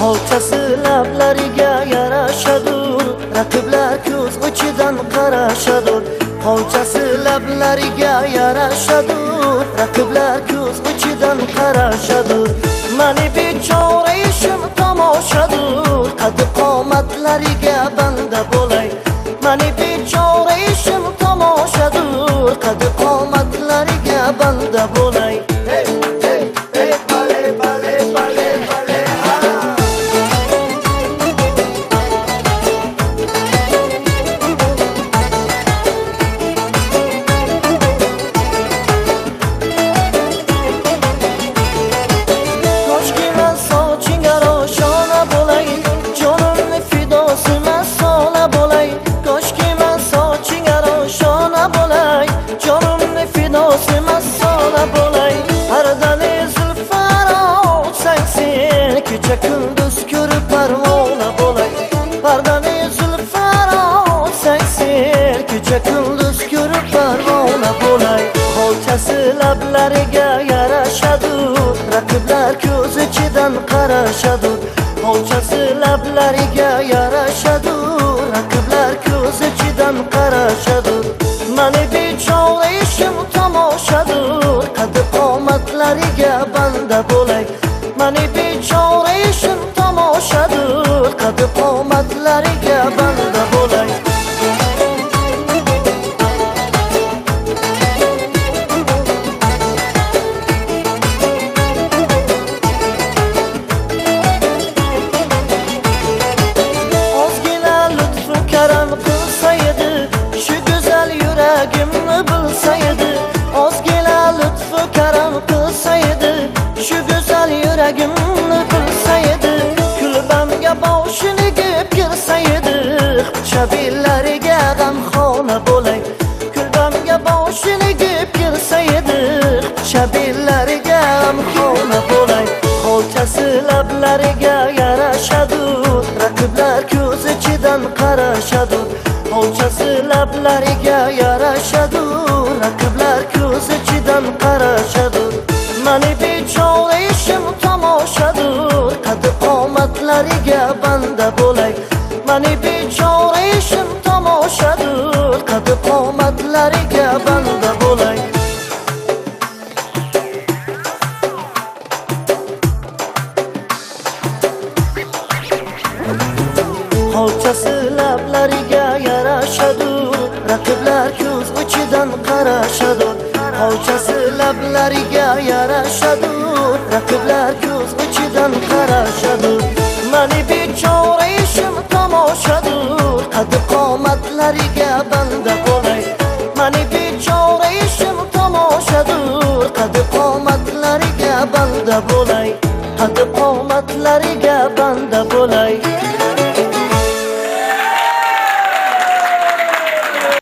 Olchasi lablariga yarashadur, raqiblar ko'z uchidan qarashadur. Olchasi lablariga yarashadur, raqiblar ko'z uchidan qarashadur. Mani bechora ishim tomoshadur, qad qomatlariga banda bo'lay. Mani bechora ishim tomoshadur, qad qomatlariga banda bo'lay. Kunduz ko'rib parvona bo'lay, pardani zulfaro sensin. Kecha kunduz ko'rib parvona bo'lay. Olchasi lablariga yarashadur, raqiblar ko'z ichidan qarashadur. Olchasi lablariga yarashadur, raqiblar ko'z ichidan qarashadur. Mani bechora ishim tomoshadur, qad qomatlariga banda bo'lay. Mani bechora ishim tomoshadur, qad qomatlariga banda bo'lay. Ozgina lutfu karam qilsa edi, shu go'zal yuragimni bilsa edi. Ozgina lutfu karam qilsa edi, shu go'zal yuragimni bilsa edi. Kulbamga boshini gib kirsa edi, shabillariga g'amxona bo'lay. Kulbamga boshini gib kirsa edi, shabillariga g'amxona bo'lay. Olchasi lablariga yarashadur, raqiblar ko'z ichidan qarashadur. Olchasi lablariga yarashadur, raqiblar ko'z ichidan qarashadur. Mani bechora ishim tomoshadur, qad qomatlariga banda bo'lay. Mani bechora ishim tomoshadur, qad qomatlariga banda bo'lay. Olchasi lablariga yarashadur, raqiblar ko'z uchidan qarashadur. Olchasi lablariga yarashadur, raqiblar ko'z uchidan qarashadur. Mani bechora ishim tomoshadur, qad qomatlariga banda bo'lay. Mani bechora ishim tomoshadur, qad qomatlariga banda bo'lay. Qad qomatlariga